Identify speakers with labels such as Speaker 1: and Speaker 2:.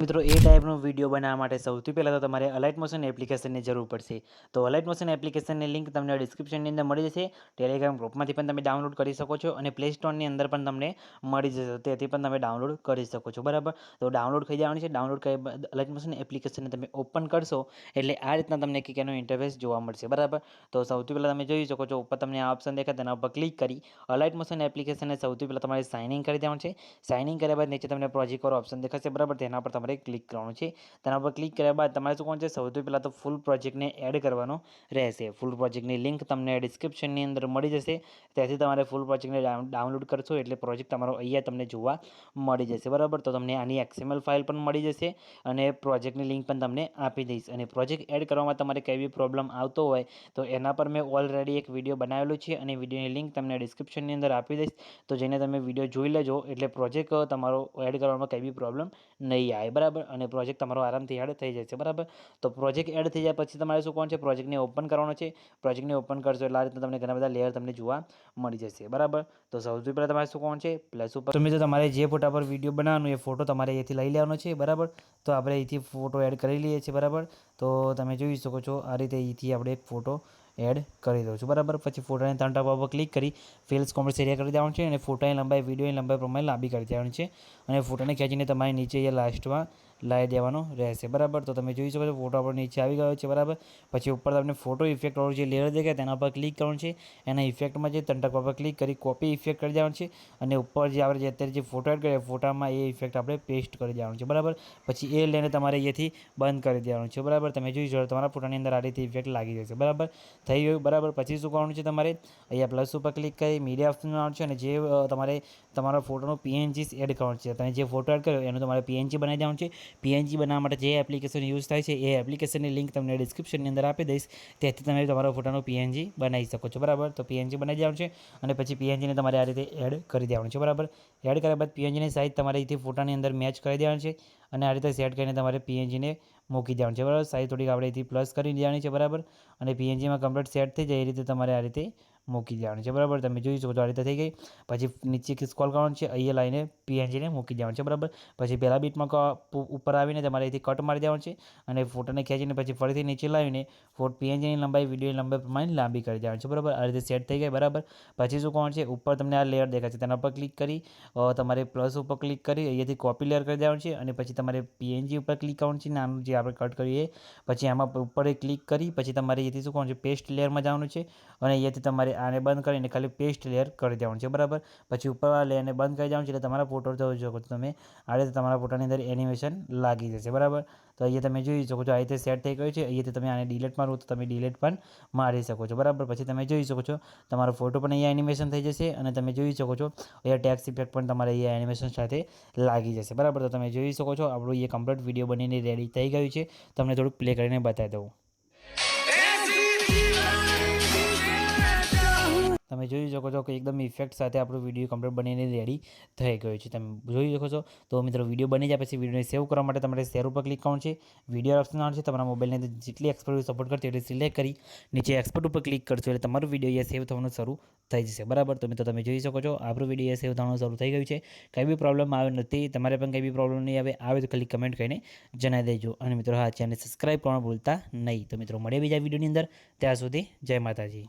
Speaker 1: મિત્રો એ ટાઈપનો વિડીયો બનાવવા માટે સૌથી પહેલાં તો તમારે અલાઇટ મોશન એપ્લિકેશનની જરૂર પડશે. તો અલાઇટ મોશન એપ્લિકેશનની લિંક તમને ડિસ્ક્રિપ્શનની અંદર મળી જશે. ટેલિગ્રામ ગ્રુપમાંથી પણ તમે ડાઉનલોડ કરી શકો છો અને પ્લે સ્ટોરની અંદર પણ તમને મળી જશે. તેથી પણ તમે ડાઉનલોડ કરી શકો છો. બરાબર, તો ડાઉનલોડ થઈ જવાનું છે. ડાઉનલોડ કર્યા બાદ અલાઇટ મોશન એપ્લિકેશનને તમે ઓપન કરશો એટલે આ રીતના તમને એનો ઇન્ટરફેસ જોવા મળશે. બરાબર, તો સૌથી પહેલાં તમે જોઈ શકો છો ઉપર તમને આ ઓપ્શન દેખાય તેના ઉપર ક્લિક કરી અલાઇટ મોશન એપ્લિકેશનને સૌથી પહેલાં તમારે સાઇન ઇન કરી દેવાનું છે. સાઇન ઇન કર્યા બાદ નીચે તમને પ્રોજેક્ટ વાળો ઓપ્શન દેખાશે. બરાબર, તેના પર તમારે ક્લિક કરવાનું છે. તેના પર ક્લિક કર્યા બાદ તમારે શું કરવાનું છે, સૌથી પહેલાં તો ફૂલ પ્રોજેક્ટને એડ કરવાનો રહેશે. ફૂલ પ્રોજેક્ટની લિંક તમને ડિસ્ક્રિપ્શનની અંદર મળી જશે. ત્યાંથી તમારે ફૂલ પ્રોજેક્ટને ડાઉનલોડ કરશો એટલે પ્રોજેક્ટ તમારો અહીંયા તમને જોવા મળી જશે. બરાબર, તો તમને આની XML ફાઇલ પણ મળી જશે અને પ્રોજેક્ટની લિંક પણ તમને આપી દઈશ. અને પ્રોજેક્ટ એડ કરવામાં તમારે કંઈ બી પ્રોબ્લેમ આવતો હોય તો એના પર મેં ઓલરેડી એક વિડીયો બનાવેલો છે અને વિડીયોની લિંક તમને ડિસ્ક્રિપ્શનની અંદર આપી દઈશ. તો જેને તમે વિડીયો જોઈ લેજો એટલે પ્રોજેક્ટ તમારો એડ કરવામાં કંઈ બી પ્રોબ્લેમ નહીં આવે. બરાબર, અને પ્રોજેક્ટ તમારો આરામથી એડ થઈ જશે. બરાબર, તો પ્રોજેક્ટ એડ થઈ જાય પછી તમારે શું કરવાનું છે, પ્રોજેક્ટને ઓપન કરવાનો છે. પ્રોજેક્ટને ઓપન કરશો એટલે આ રીતના તમને ઘણા બધા લેયર તમને જોવા મળી જશે. બરાબર, તો સૌથી પહેલાં તમારે શું કરવાનું છે, પ્લસ ઉપર તમે તમારે જે ફોટા પર વિડીયો બનાવવાનો એ ફોટો તમારે અહીંથી લઈ લેવાનો છે. બરાબર, તો આપણે અહીંથી ફોટો એડ કરી લઈએ છીએ. બરાબર, તો તમે જોઈ શકો છો આ રીતે અહીંથી આપણે એક ફોટો એડ કરી દઉં છું. બરાબર, પછી ફોટાને ત્રણ ટપા પર ક્લિક કરી ફિલ્સ કોમર્સ એરિયા કરી દેવાનું છે અને ફોટાની લંબાઈ વિડીયોની લંબાઈ પ્રમાણે લાંબી કરી દેવાની છે અને ફોટાને ખેંચીને તમારે નીચે અહીંયા લાસ્ટમાં લાવી દેવાનો રહેશે. બરાબર, તો તમે જોઈ શકો છો ફોટો આપણો નીચે આવી ગયો છે. બરાબર, પછી ઉપર તમને ફોટો ઇફેક્ટ વાળું જે લેયર દેખાય તેના પર ક્લિક કરવાનું છે. એના ઇફેક્ટમાં જે ત્રણ ટપા પર ક્લિક કરી કોપી ઇફેક્ટ કરી દેવાનું છે અને ઉપર જે આપણે અત્યારે જે ફોટો એડ કરીએ ફોટામાં એ ઇફેક્ટ આપણે પેસ્ટ કરી દેવાનું છે. બરાબર, પછી એ લઈને તમારે અહીંયાથી બંધ કરી દેવાનું છે. બરાબર, તમે જોઈ શકો તમારા ફોટાની અંદર આ રીતે ઇફેક્ટ લાગી જશે. બરાબર, થઈ ગયું. બરાબર, પછી શું કરવાનું છે, તમારે અહીંયા પ્લસ ઉપર ક્લિક કરી મીડિયા ઓપ્શન આવવાનું છે અને જે તમારે તમારા ફોટોનો PNG એડ કરવાનું છે. તમે જે ફોટો એડ કર્યો એનું તમારે PNG બનાવી દેવાનું છે. PNG બનાવવા માટે જે એપ્લિકેશન યુઝ થાય છે એ એપ્લિકેશનની લિંક તમને ડિસ્ક્રિપ્શનની અંદર આપી દઈશ. ત્યાંથી તમે તમારો ફોટાનો PNG બનાવી શકો છો. બરાબર, તો PNG બનાવી દેવાનું છે અને પછી PNGને તમારે આ રીતે એડ કરી દેવાનું છે. બરાબર, એડ કર્યા બાદ PNGની સાઇઝ તમારે અહીંથી ફોટાની અંદર મેચ કરી દેવાની છે અને આ રીતે સેટ કરીને તમારે PNGને મૂકી દેવાનું છે. બરાબર, સાઇઝ થોડીક આપણે અહીંથી પ્લસ કરી દેવાની છે. બરાબર, અને PNGમાં કમ્પ્લીટ સેટ થઈ જાય એ રીતે તમારે આ રીતે મૂકી દેવાનું છે. બરાબર, તમે જોઈ શકો છો આ રીતે થઈ ગઈ. પછી નીચે સ્ક્રોલ કરવાનું છે, અહીંયા લાઈને PNGને મૂકી દેવાનું છે. બરાબર, પછી પહેલા બીટમાં ઉપર આવીને તમારે અહીંથી કટ મારી દેવાનું છે અને ફોટોને ખેંચીને પછી ફરીથી નીચે લાવીને PNGની લંબાઈ વિડીયોની લંબાઈ પ્રમાણે લાંબી કરી દેવાની છે. બરાબર, આ રીતે સેટ થઈ ગઈ. બરાબર, પછી શું કરવાનું છે, ઉપર તમને આ લેયર દેખાય છે તેના પર ક્લિક કરી તમારે પ્લસ ઉપર ક્લિક કરી અહીંયાથી કોપી લેયર કરી દેવાનું છે અને પછી તમારે PNG ઉપર ક્લિક કરવાનું છે, નાનું જે આપણે કટ કરીએ પછી આમાં ઉપર ક્લિક કરી પછી તમારે અહીંયાથી શું કરવાનું છે, પેસ્ટ લેયરમાં જવાનું છે અને અહીંયાથી તમારે આને બંધ કરીને ખાલી પેસ્ટ લેયર કરી દેવાનું છે. બરાબર, પછી ઉપર આ લેયરને બંધ કરી દેવાનું છે એટલે તમારા ફોટો જોઈ શકો છો તમે આ રીતે તમારા ફોટાની અંદર એનિમેશન લાગી જશે. બરાબર, તો અહીંયા તમે જોઈ શકો છો આ રીતે સેટ થઈ ગયું છે. અહીંયાથી તમે આને ડિલીટ મારો તો તમે ડિલીટ પણ મારી શકો છો. બરાબર, પછી તમે જોઈ શકો છો તમારો ફોટો પણ અહીંયા એનિમેશન થઈ જશે અને તમે જોઈ શકો છો અહીંયા ટેક્સ ઇફેક્ટ પણ તમારે અહીંયા એનિમેશન સાથે લાગી જશે. બરાબર, તો તમે જોઈ શકો છો આપણું એ કમ્પ્લીટ વિડીયો બનીને રેડી થઈ ગયું છે. તમને થોડુંક પ્લે કરીને બતાવી દઉં. તમે જોઈ શકો છો કે એકદમ ઇફેક્ટ સાથે આપણું વિડીયો કમ્પ્લીટ બનીને રેડી થઈ ગયું છે. તમે જોઈ શકો છો. તો મિત્રો વિડીયો બની જાય પછી વિડીયોને સેવ કરવા માટે તમારે શેર ઉપર ક્લિક કરવાનું છે. વિડીયો ઓપ્શન આવશે, તમારા મોબાઈલની અંદર જેટલી એક્સપોર્ટ સપોર્ટ કરતી એટલે સિલેક્ટ કરી નીચે એક્સપોર્ટ ઉપર ક્લિક કરશો એટલે તમારું વિડીયો અહીંયા સેવ થવાનું શરૂ થઈ જશે. બરાબર, તો મિત્રો તમે જોઈ શકો છો આપણું વિડીયો સેવ થવાનું શરૂ થઈ ગયું છે. કંઈ બી પ્રોબ્લેમ આવે નથી, તમારે પણ કંઈ બી પ્રોબ્લેમ નહીં આવે તો ખાલી કમેન્ટ કરીને જણાવી દેજો. અને મિત્રો હા, ચેનલ સબસ્ક્રાઈબ કરવાનું ભૂલતા નહીં. તો મિત્રો મળીએ બીજા વિડીયોની અંદર. ત્યાં સુધી જય માતાજી.